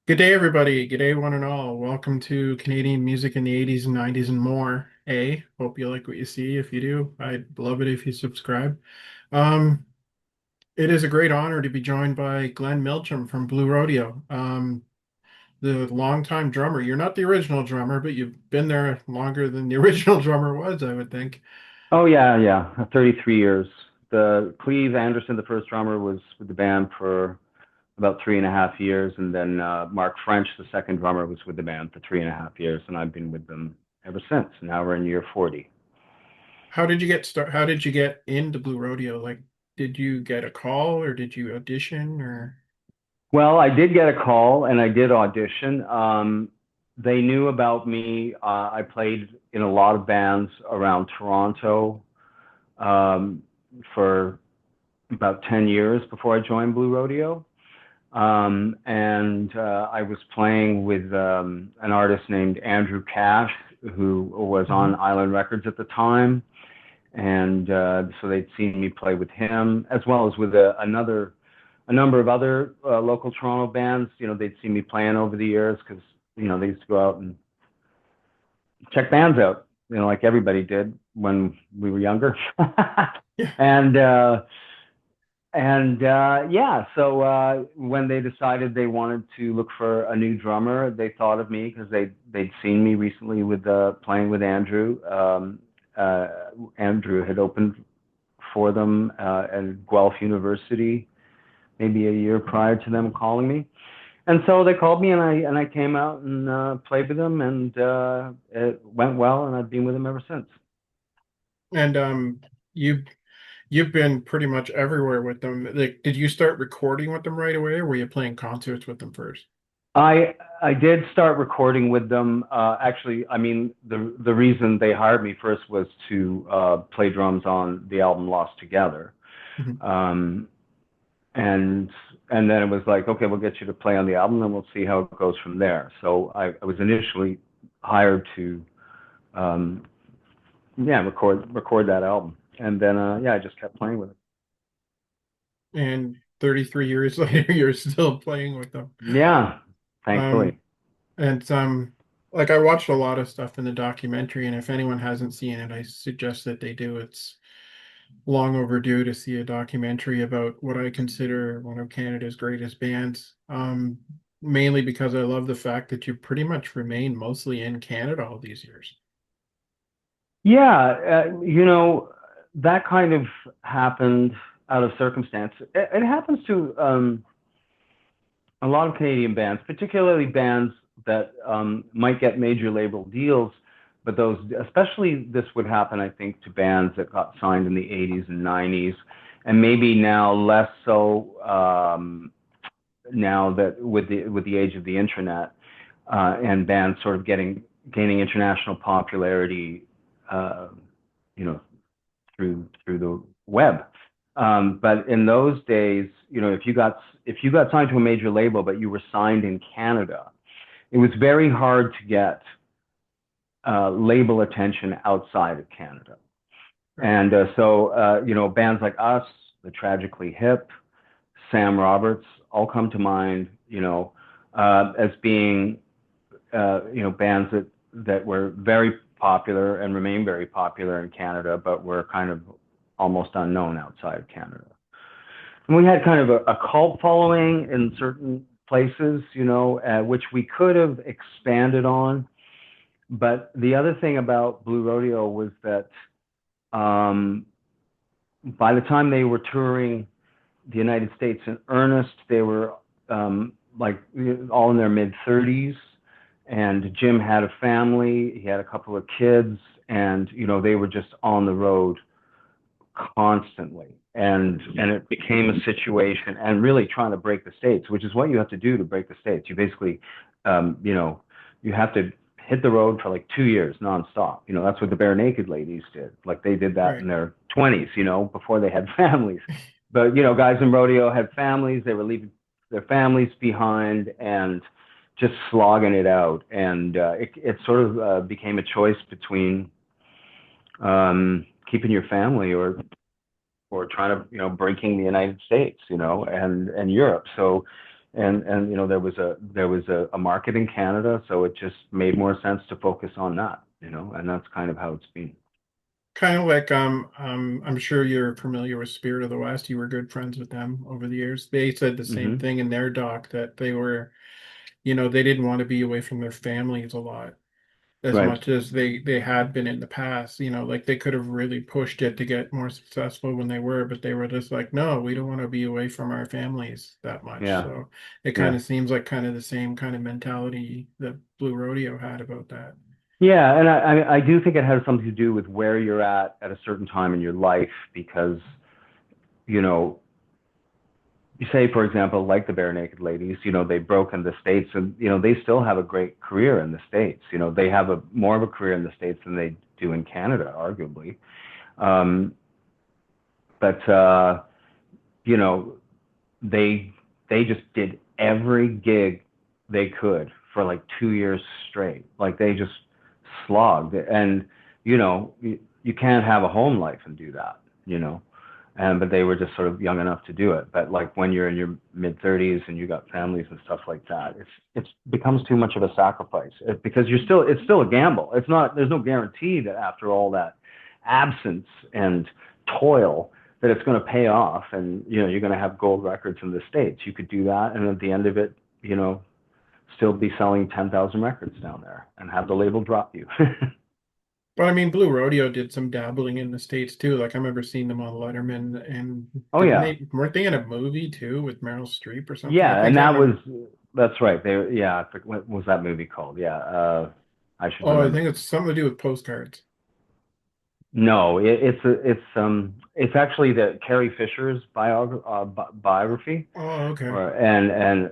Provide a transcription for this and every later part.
Good day, everybody. Good day, one and all. Welcome to Canadian music in the 80s and 90s and more. Hope you like what you see. If you do, I'd love it if you subscribe. Um, it is a great honor to be joined by Glenn Milchem from Blue Rodeo, the longtime drummer. You're not the original drummer, but you've been there longer than the original drummer was, I would think. Oh yeah, yeah. 33 years. The Cleve Anderson, the first drummer, was with the band for about 3.5 years, and then Mark French, the second drummer, was with the band for 3.5 years, and I've been with them ever since. Now we're in year 40. How did you get start? How did you get into Blue Rodeo? Like, did you get a call or did you audition or? Well, I did get a call and I did audition. They knew about me. I played in a lot of bands around Toronto um, for about 10 years before I joined Blue Rodeo. And I was playing with an artist named Andrew Cash, who was on Mhm. Island Records at the time. And so they'd seen me play with him, as well as with a number of other local Toronto bands. They'd seen me playing over the years because, they used to go out and check bands out, like everybody did when we were younger. Yeah. and yeah, so when they decided they wanted to look for a new drummer, they thought of me because they'd seen me recently with playing with Andrew. Uh, Andrew had opened for them at Guelph University maybe a year prior to them calling me, and so they called me, and I came out and played with them, and it went well, and I've been with them ever since. And you you've been pretty much everywhere with them. Like, did you start recording with them right away, or were you playing concerts with them first? I did start recording with them. Actually, I mean, the reason they hired me first was to play drums on the album Lost Together. Mhm. Um, and and then it was like, okay, we'll get you to play on the album, and we'll see how it goes from there. So I was initially hired to um, yeah, record that album, and then yeah, I just kept playing with it. And 33 years later, you're still playing with them. Yeah, Um, thankfully. and like I watched a lot of stuff in the documentary, and if anyone hasn't seen it, I suggest that they do. It's long overdue to see a documentary about what I consider one of Canada's greatest bands. Mainly because I love the fact that you pretty much remain mostly in Canada all these years. Yeah, that kind of happened out of circumstance. It happens to a lot of Canadian bands, particularly bands that might get major label deals, but those, especially this would happen, I think, to bands that got signed in the 80s and 90s, and maybe now less so now that with the age of the internet and bands sort of gaining international popularity, uh, you know, through the web. But in those days, if you got signed to a major label, but you were signed in Canada, it was very hard to get label attention outside of Canada. Right. And so, bands like us, the Tragically Hip, Sam Roberts, all come to mind, as being, bands that were very popular and remain very popular in Canada, but were kind of almost unknown outside of Canada. And we had kind of a cult following in certain places, which we could have expanded on. But the other thing about Blue Rodeo was that um, by the time they were touring the United States in earnest, they were like all in their mid 30s. And Jim had a family, he had a couple of kids, and they were just on the road constantly. And it became a situation, and really trying to break the states, which is what you have to do to break the states. You basically, you have to hit the road for like 2 years nonstop. That's what the Bare Naked Ladies did. Like they did that in Right. their 20s, before they had families. But guys in rodeo had families. They were leaving their families behind and just slogging it out. And it sort of became a choice between keeping your family or trying to breaking the United States, and Europe. So and there was a market in Canada, so it just made more sense to focus on that, and that's kind of how it's been. Kind of like I'm sure you're familiar with Spirit of the West. You were good friends with them over the years. They said the same Hmm. thing in their doc that they were, they didn't want to be away from their families a lot as Right. much as they had been in the past. Like they could have really pushed it to get more successful when they were, but they were just like, no, we don't want to be away from our families that much. Yeah. So it kind Yeah. of seems like kind of the same kind of mentality that Blue Rodeo had about that. Yeah, and I do think it has something to do with where you're at a certain time in your life, because you know you say, for example, like the Bare Naked Ladies, they broke in the States, and they still have a great career in the States. They have a more of a career in the States than they do in Canada, arguably. Um, but you know, they they just did every gig they could for like 2 years straight. Like they just slogged, and you can't have a home life and do that. And but they were just sort of young enough to do it. But like when you're in your mid 30s and you got families and stuff like that, it's becomes too much of a sacrifice, because it's still a gamble. It's not There's no guarantee that after all that absence and toil that it's going to pay off, and you're going to have gold records in the States. You could do that, and at the end of it, still be selling 10,000 records down there and have the label drop you. But I mean, Blue Rodeo did some dabbling in the States too. Like I remember seeing them on Letterman, and Oh didn't yeah. they weren't they in a movie too with Meryl Streep or something? I Yeah, think and I remember. that's right. Yeah, what was that movie called? Yeah, I should Oh, I remember. think it's something to do with postcards. No, it's actually the Carrie Fisher's biography, Oh, okay. and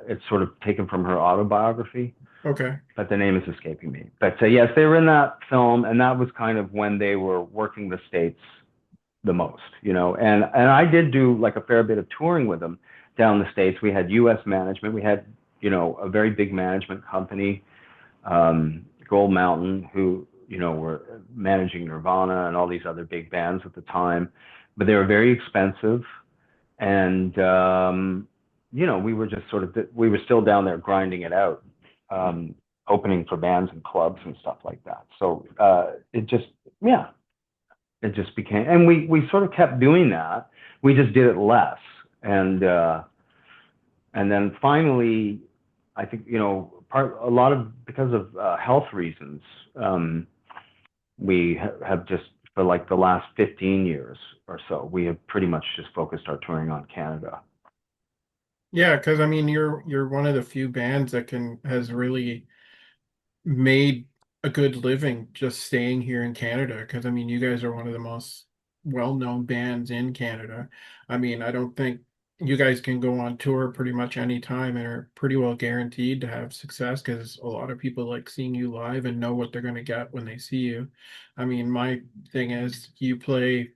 it's sort of taken from her autobiography, Okay. but the name is escaping me. But yes, they were in that film, and that was kind of when they were working the States the most, and I did do like a fair bit of touring with them down the States. We had U.S. management. We had, a very big management company, Gold Mountain, who, were managing Nirvana and all these other big bands at the time, but they were very expensive. And, we were just we were still down there grinding it out, opening for bands and clubs and stuff like that. So, yeah, it just became, and we sort of kept doing that. We just did it less. And then finally, I think, a lot of because of health reasons, we have just, for like the last 15 years or so, we have pretty much just focused our touring on Canada. Yeah, because I mean, you're one of the few bands that can has really made a good living just staying here in Canada. Because I mean, you guys are one of the most well-known bands in Canada. I mean, I don't think you guys can go on tour pretty much any time and are pretty well guaranteed to have success because a lot of people like seeing you live and know what they're going to get when they see you. I mean, my thing is you play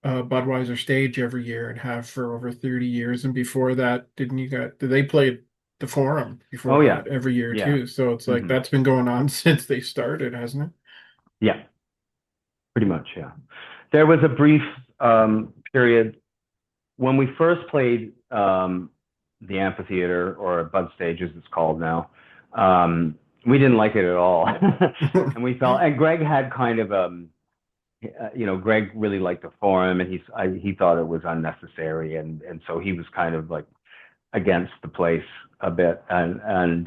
Budweiser stage every year and have for over 30 years. And before that, did they play the Forum before Oh yeah, that every year yeah, too? So it's like hmm that's been going on since they started, hasn't it? yeah, pretty much, yeah. There was a brief period when we first played the amphitheater, or Bud Stage as it's called now. We didn't like it at all, and we felt. And Greg had kind of Greg really liked the Forum, and he thought it was unnecessary, and so he was kind of like against the place a bit, and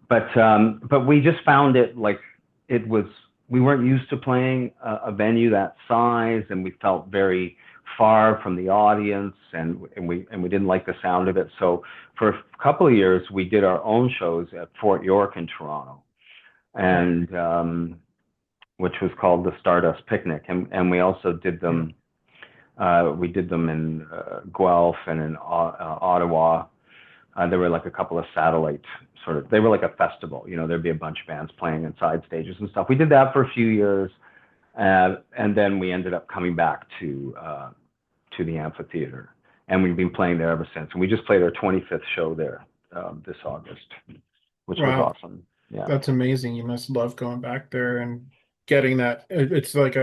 but we just found it like it was we weren't used to playing a venue that size, and we felt very far from the audience, and we didn't like the sound of it. So for a couple of years, we did our own shows at Fort York in Toronto, Right. and which was called the Stardust Picnic, and we also did Yeah. them. We did them in Guelph and in Ottawa. There were like a couple of satellite they were like a festival. There'd be a bunch of bands playing in side stages and stuff. We did that for a few years, and then we ended up coming back to the amphitheater, and we've been playing there ever since. And we just played our 25th show there this August, which was Wow. awesome. Yeah. That's amazing. You must love going back there and getting that. It's like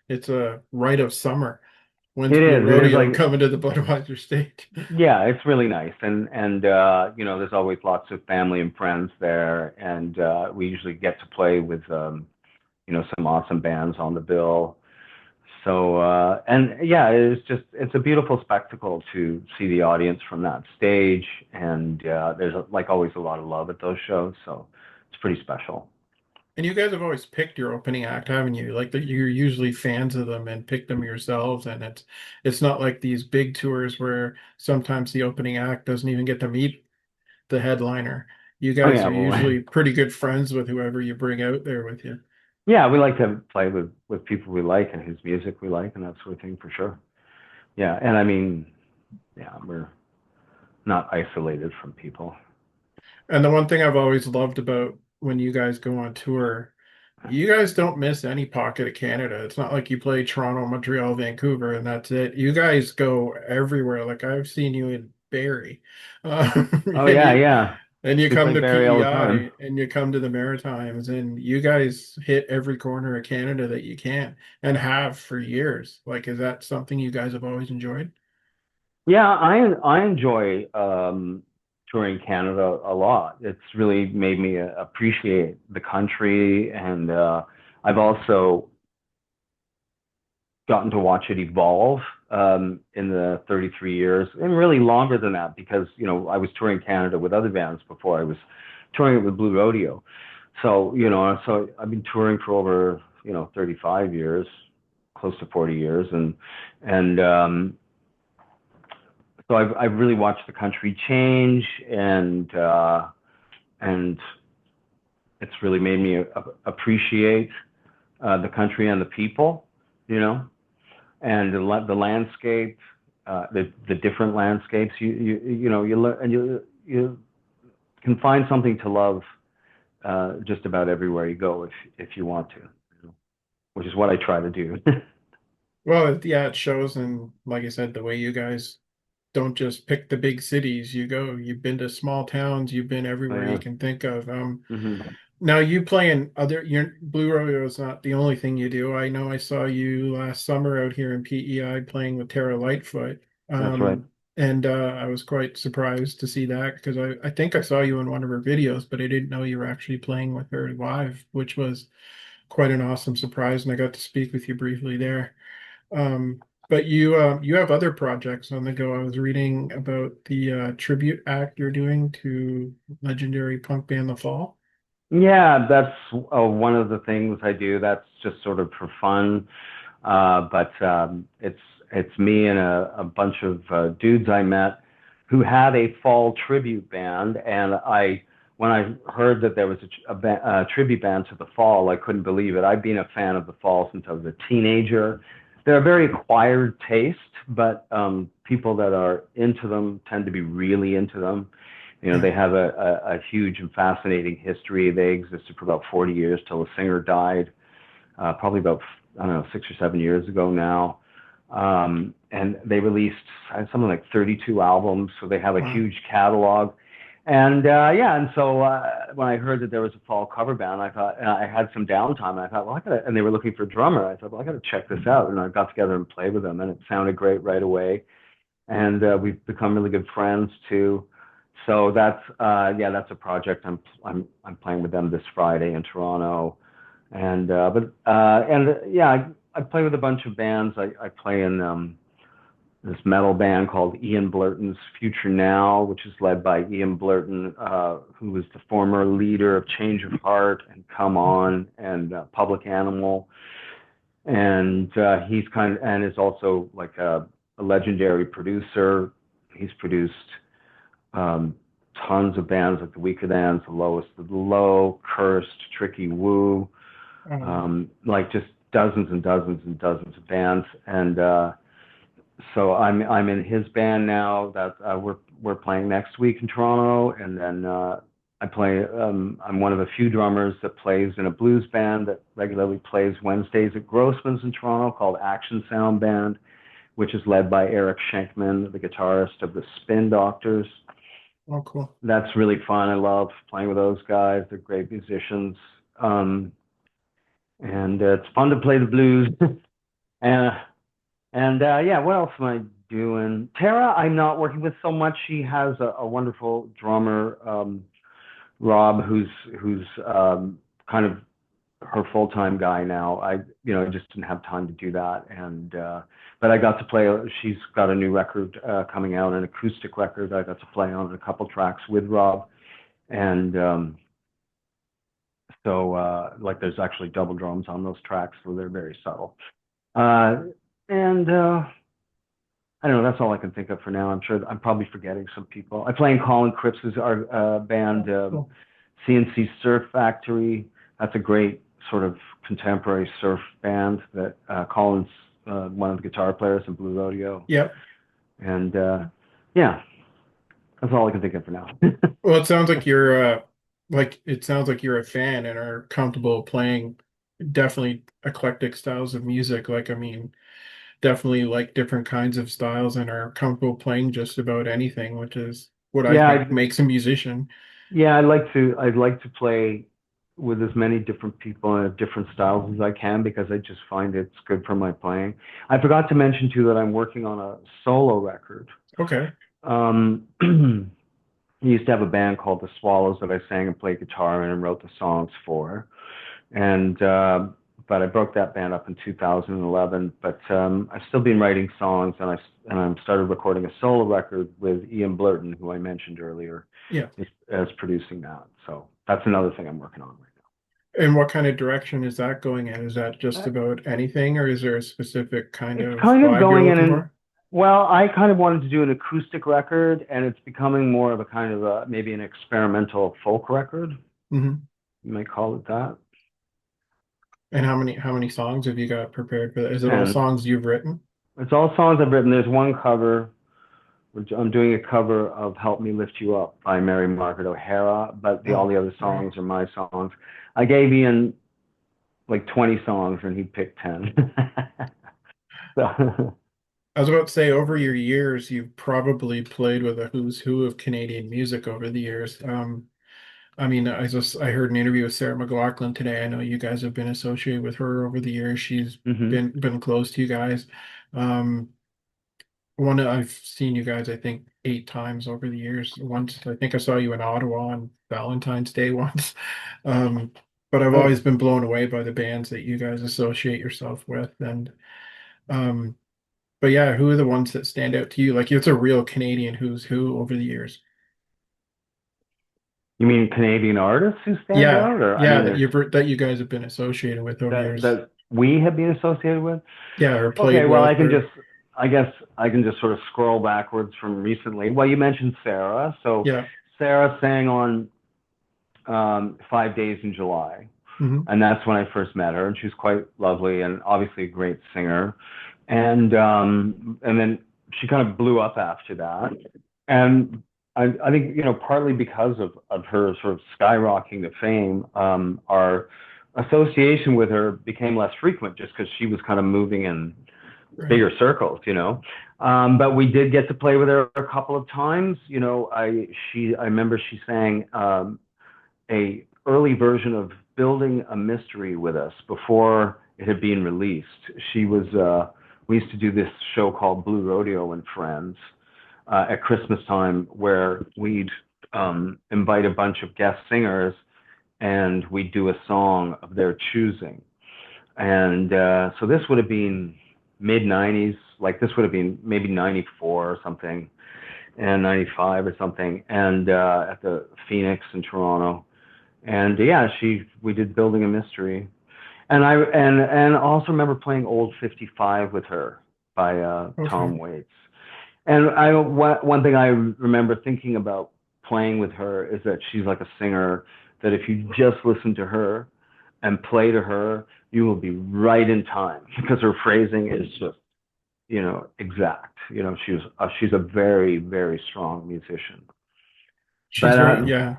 it's a rite of summer. When's It Blue is. It is Rodeo like, coming to the Budweiser stage? yeah, it's really nice. And you know, there's always lots of family and friends there, and we usually get to play with you know, some awesome bands on the bill. So and yeah, it's a beautiful spectacle to see the audience from that stage, and there's like always a lot of love at those shows, so it's pretty special. And you guys have always picked your opening act, haven't you? Like that you're usually fans of them and pick them yourselves, and it's not like these big tours where sometimes the opening act doesn't even get to meet the headliner. You Oh guys yeah, are well, usually pretty good friends with whoever you bring out there with you. yeah, we like to play with people we like and whose music we like and that sort of thing for sure. Yeah, and I mean, yeah, we're not isolated from people. And the one thing I've always loved about when you guys go on tour, you guys don't miss any pocket of Canada. It's not like you play Toronto, Montreal, Vancouver, and that's it. You guys go everywhere. Like I've seen you in Barrie, Oh and yeah, you yeah. We come play to Barry all the time. PEI, and you come to the Maritimes, and you guys hit every corner of Canada that you can, and have for years. Like, is that something you guys have always enjoyed? Yeah, I enjoy touring Canada a lot. It's really made me appreciate the country, and I've also gotten to watch it evolve in the 33 years, and really longer than that, because you know I was touring Canada with other bands before I was touring it with Blue Rodeo. So you know, so I've been touring for over, you know, 35 years, close to 40 years, and so I've really watched the country change, and it's really made me appreciate the country and the people, you know, and the landscape, the different landscapes. You know, you learn, and you can find something to love just about everywhere you go if you want to, you know, which is what I try to do. Well, yeah, it shows, and like I said, the way you guys don't just pick the big cities. You've been to small towns, you've been Oh everywhere you yeah. can think of. Hmm. Now you play in other, your Blue Rodeo is not the only thing you do. I know I saw you last summer out here in PEI playing with Tara Lightfoot. That's right. And I was quite surprised to see that because I think I saw you in one of her videos, but I didn't know you were actually playing with her live, which was quite an awesome surprise. And I got to speak with you briefly there. But you have other projects on the go. I was reading about the tribute act you're doing to legendary punk band The Fall. Yeah, that's one of the things I do. That's just sort of for fun. But it's me and a bunch of dudes I met who had a fall tribute band, and I when I heard that there was a tribute band to the Fall, I couldn't believe it. I've been a fan of the Fall since I was a teenager. They're a very acquired taste, but people that are into them tend to be really into them. You know, they have a huge and fascinating history. They existed for about 40 years till the singer died, probably about, I don't know, 6 or 7 years ago now. And they released something like 32 albums, so they have a Wow. huge catalog. And yeah, and so when I heard that there was a fall cover band, I thought, and I had some downtime, and I thought, well, and they were looking for a drummer. I thought, well, I got to check this out. And I got together and played with them, and it sounded great right away. And we've become really good friends too. So that's yeah, that's a project. I'm playing with them this Friday in Toronto, and yeah, I play with a bunch of bands. I play in this metal band called Ian Blurton's Future Now, which is led by Ian Blurton, who was the former leader of Change of Heart and Come On and Public Animal, and he's kind of and is also like a legendary producer. He's produced um, tons of bands like the Weaker Thans, the Lowest of the Low, Cursed, Tricky Woo, like just dozens and dozens and dozens of bands. And so I'm in his band now. That we're playing next week in Toronto, and then I play. I'm one of a few drummers that plays in a blues band that regularly plays Wednesdays at Grossman's in Toronto called Action Sound Band, which is led by Eric Schenkman, the guitarist of the Spin Doctors. Oh, cool. That's really fun. I love playing with those guys. They're great musicians. Um, and it's fun to play the blues. And And yeah, what else am I doing? Tara, I'm not working with so much. She has a wonderful drummer, Rob, who's kind of her full-time guy now. I just didn't have time to do that, and but I got to play. She's got a new record coming out, an acoustic record. I got to play on a couple tracks with Rob, and so like there's actually double drums on those tracks, so they're very subtle. Uh, and I don't know. That's all I can think of for now. I'm sure I'm probably forgetting some people. I play in Colin Cripps's our band, Cool. CNC Surf Factory. That's a great sort of contemporary surf band that Colin's one of the guitar players in Blue Rodeo. Yep. And yeah, that's all I can think of for now. Well, it sounds like it sounds like you're a fan and are comfortable playing definitely eclectic styles of music. Like, I mean, definitely like different kinds of styles and are comfortable playing just about anything, which is what I Yeah, think makes a musician. yeah, I'd like to play with as many different people and different styles as I can because I just find it's good for my playing. I forgot to mention too that I'm working on a solo record. Okay. I used to have a band called the Swallows that I sang and played guitar in and wrote the songs for. And but I broke that band up in 2011. But I've still been writing songs, and I started recording a solo record with Ian Blurton, who I mentioned earlier, Yeah. as producing that. So that's another thing I'm working on right And what kind of direction is that going in? Is that just now. about anything, or is there a specific kind It's of kind of vibe you're going in, looking and for? well, I kind of wanted to do an acoustic record, and it's becoming more of a kind of maybe an experimental folk record. Hmm. You might call it that. And how many songs have you got prepared for that? Is it all 10. songs you've written? It's all songs I've written. There's one cover. I'm doing a cover of "Help Me Lift You Up" by Mary Margaret O'Hara, but all Oh, the other great. songs are my songs. I gave Ian like 20 songs, and he picked 10. So, I was about to say, over your years, you've probably played with a who's who of Canadian music over the years. I mean, I heard an interview with Sarah McLachlan today. I know you guys have been associated with her over the years. She's hmm been close to you guys. Um, I've seen you guys, I think, 8 times over the years. Once I think I saw you in Ottawa on Valentine's Day once. Um, but I've Oh, always been blown away by the bands that you guys associate yourself with. And um, but yeah, who are the ones that stand out to you? Like it's a real Canadian who's who over the years. you mean Canadian artists who stand Yeah, out, or I yeah, mean, there's that you guys have been associated with over the that years. that we have been associated with? Yeah, or Okay, played well, with, or I guess I can just sort of scroll backwards from recently. Well, you mentioned Sarah. So yeah. Sarah sang on 5 Days in July, Hmm. and that's when I first met her, and she was quite lovely and obviously a great singer. And then she kind of blew up after that, and I think partly because of her sort of skyrocketing to fame, our association with her became less frequent just because she was kind of moving in Right. bigger circles. But we did get to play with her a couple of times. I remember she sang a early version of Building a Mystery with us before it had been released. She was We used to do this show called Blue Rodeo and Friends at Christmas time where we'd invite a bunch of guest singers and we'd do a song of their choosing. And so this would have been mid 90s, like this would have been maybe 94 or something, and 95 or something, and at the Phoenix in Toronto. And yeah, we did Building a Mystery. And also remember playing Old 55 with her by Okay. Tom Waits. And one thing I remember thinking about playing with her is that she's like a singer that if you just listen to her and play to her, you will be right in time because her phrasing is just, exact. She's a very, very strong musician. She's But very, yeah,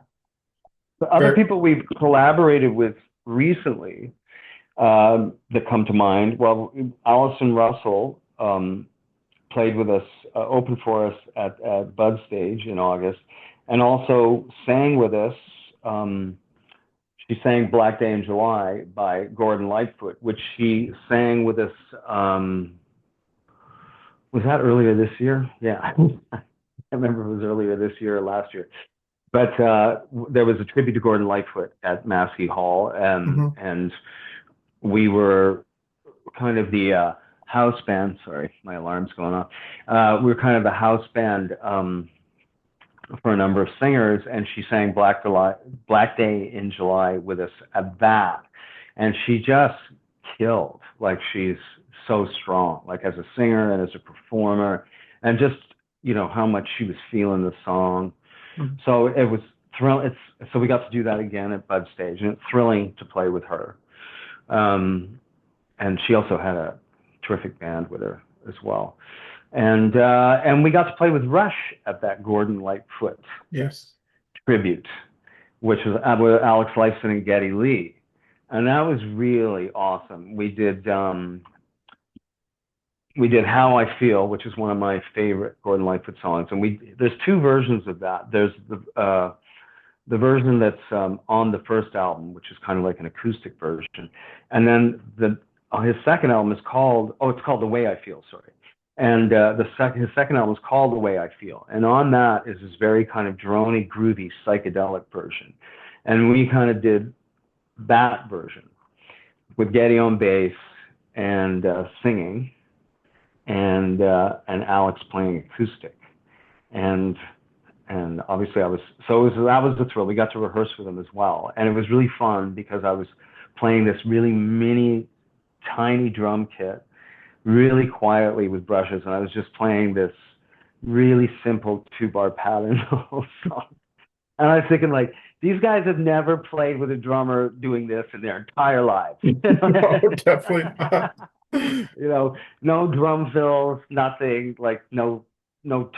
the other very, people we've collaborated with recently that come to mind, well, Allison Russell played with us, opened for us at Bud Stage in August, and also sang with us. She sang Black Day in July by Gordon Lightfoot, which she sang with us Was that earlier this year? Yeah, I remember it was earlier this year or last year. But there was a tribute to Gordon Lightfoot at Massey Hall, Hmm. and we were kind of the house band. Sorry, my alarm's going off. We were kind of the house band for a number of singers, and she sang Black Day in July with us at that, and she just killed. Like she's so strong, like as a singer and as a performer, and just how much she was feeling the song. So it was thrill. So we got to do that again at Bud Stage, and it's thrilling to play with her. Um, and she also had a terrific band with her as well. And we got to play with Rush at that Gordon Lightfoot Yes. tribute, which was with Alex Lifeson and Geddy Lee, and that was really awesome. We did How I Feel, which is one of my favorite Gordon Lightfoot songs, and there's two versions of that. There's the version that's on the first album, which is kind of like an acoustic version, and then his second album is called it's called The Way I Feel, sorry. And his second album is called The Way I Feel, and on that is this very kind of drony, groovy, psychedelic version, and we kind of did that version with Geddy on bass and singing, and Alex playing acoustic, and obviously that was the thrill. We got to rehearse with him as well, and it was really fun because I was playing this really mini, tiny drum kit, really quietly with brushes, and I was just playing this really simple 2-bar pattern song. And I was thinking, like, these guys have never played with a drummer doing this in their entire lives. No, definitely not. No drum fills, nothing, like no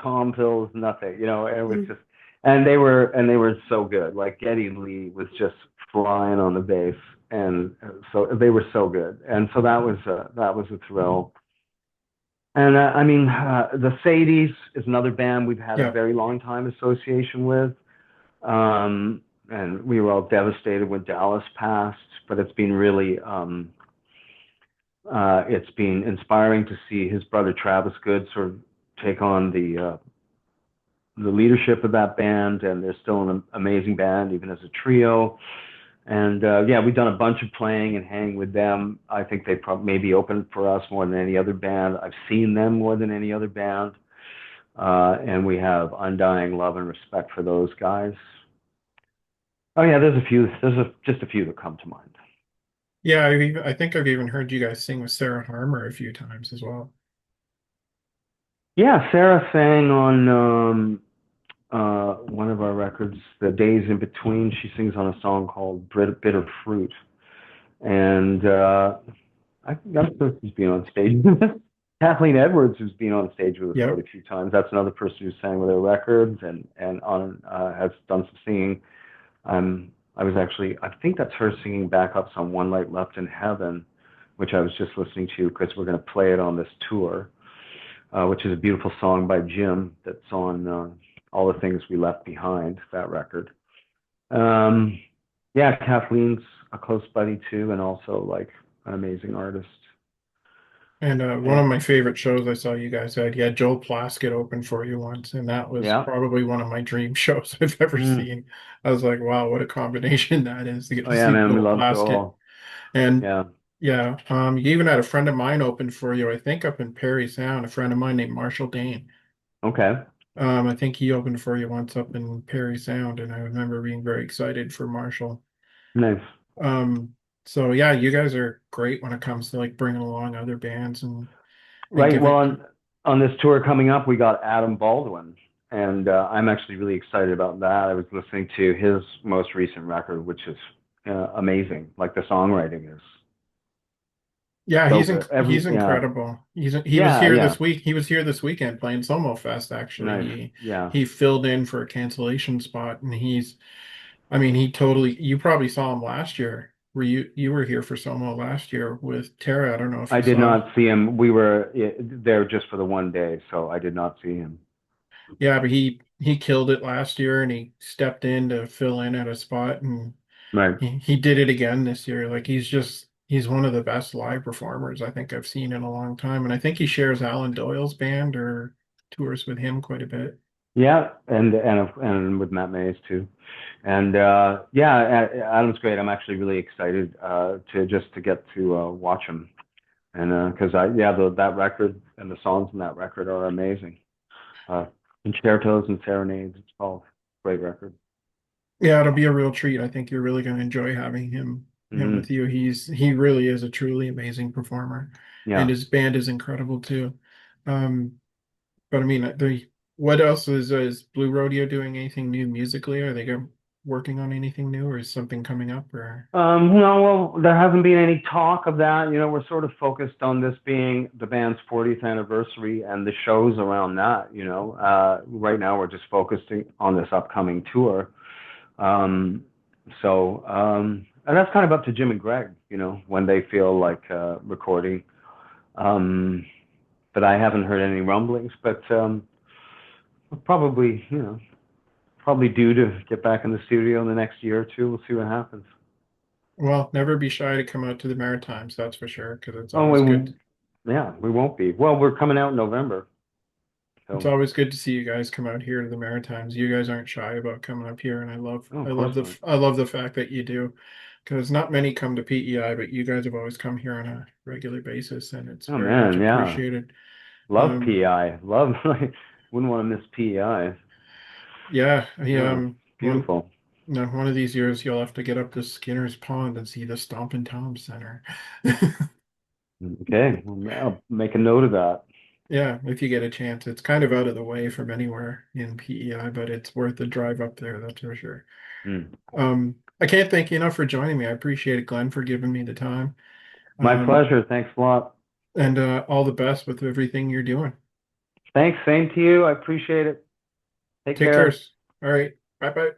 tom fills, nothing. It was just, and they were so good. Like Geddy Lee was just flying on the bass, and so they were so good, and so that was a thrill. And I mean, the Sadies is another band we've had a Yeah. very long time association with. And we were all devastated when Dallas passed, but it's been inspiring to see his brother Travis Good sort of take on the leadership of that band, and they're still an amazing band, even as a trio. And yeah, we've done a bunch of playing and hanging with them. I think they probably maybe opened for us more than any other band. I've seen them more than any other band, and we have undying love and respect for those guys. Oh yeah, there's a few. Just a few that come to mind. Yeah, I think I've even heard you guys sing with Sarah Harmer a few times as well. Yeah, Sarah sang on one of our records, The Days in Between. She sings on a song called Bitter Fruit. And I'm sure she's been on stage with us. Kathleen Edwards has been on stage with us quite Yep. a few times. That's another person who sang with our records and has done some singing. I think that's her singing backups on One Light Left in Heaven, which I was just listening to because we're going to play it on this tour, which is a beautiful song by Jim that's on All the Things We Left Behind, that record. Um, yeah, Kathleen's a close buddy too, and also like an amazing artist. And one of And my favorite shows I saw you guys had, you had Joel Plaskett open for you once, and that was yeah. probably one of my dream shows I've ever Mm. seen. I was like, wow, what a combination that is to get Oh to yeah, see man, we Joel love Plaskett. Joel. And Yeah. yeah, you even had a friend of mine open for you, I think up in Perry Sound, a friend of mine named Marshall Dane. Okay. I think he opened for you once up in Perry Sound, and I remember being very excited for Marshall. Nice. Um, so yeah, you guys are great when it comes to like bringing along other bands and Right. Well, giving. on this tour coming up, we got Adam Baldwin, and I'm actually really excited about that. I was listening to his most recent record, which is amazing. Like the songwriting is Yeah, so good. he's incredible. He was Yeah, here yeah. this week. He was here this weekend playing Somo Fest. Actually, Nice. he Yeah. he filled in for a cancellation spot, and I mean, he totally. You probably saw him last year. You were here for Somo last year with Tara? I don't know if I you did saw. not see him. We were there just for the one day, so I did not see him. Yeah, but he killed it last year, and he stepped in to fill in at a spot, and Right. he did it again this year. Like he's one of the best live performers I think I've seen in a long time. And I think he shares Alan Doyle's band or tours with him quite a bit. Yeah, and with Matt Mays too. And yeah, Adam's great. I'm actually really excited to get to watch him. And because I yeah, that record and the songs in that record are amazing. Uh, Concertos and Serenades, it's called. Great record. Yeah, it'll be a real treat. I think you're really going to enjoy having him Hmm. with you. He really is a truly amazing performer, and Yeah. his band is incredible too. Um, but I mean, the what else is Blue Rodeo doing anything new musically? Are they working on anything new, or is something coming up? Or No, well, there hasn't been any talk of that. You know, we're sort of focused on this being the band's 40th anniversary and the shows around that. Right now we're just focusing on this upcoming tour. Um, and that's kind of up to Jim and Greg, when they feel like recording. Um, but I haven't heard any rumblings, but probably, probably due to get back in the studio in the next year or two. We'll see what happens. well, never be shy to come out to the Maritimes, that's for sure, because it's Oh, always good. yeah, we won't be. Well, we're coming out in November, It's so always good to see you guys come out here to the Maritimes. You guys aren't shy about coming up here, and oh, of course not. I love the fact that you do, because not many come to PEI, but you guys have always come here on a regular basis, and it's Oh very much man, yeah, appreciated. love Um, PI. Love, wouldn't want to miss PEI. yeah, Yeah, one beautiful. no, one of these years you'll have to get up to Skinner's Pond and see the Stompin' Tom Center. Okay, well, I'll make a note of that. Yeah, if you get a chance. It's kind of out of the way from anywhere in PEI, but it's worth the drive up there, that's for sure. Mm. I can't thank you enough for joining me. I appreciate it, Glenn, for giving me the time. My Um, pleasure. Thanks a lot. and all the best with everything you're doing. Thanks. Same to you. I appreciate it. Take Take care. care. All right. Bye bye.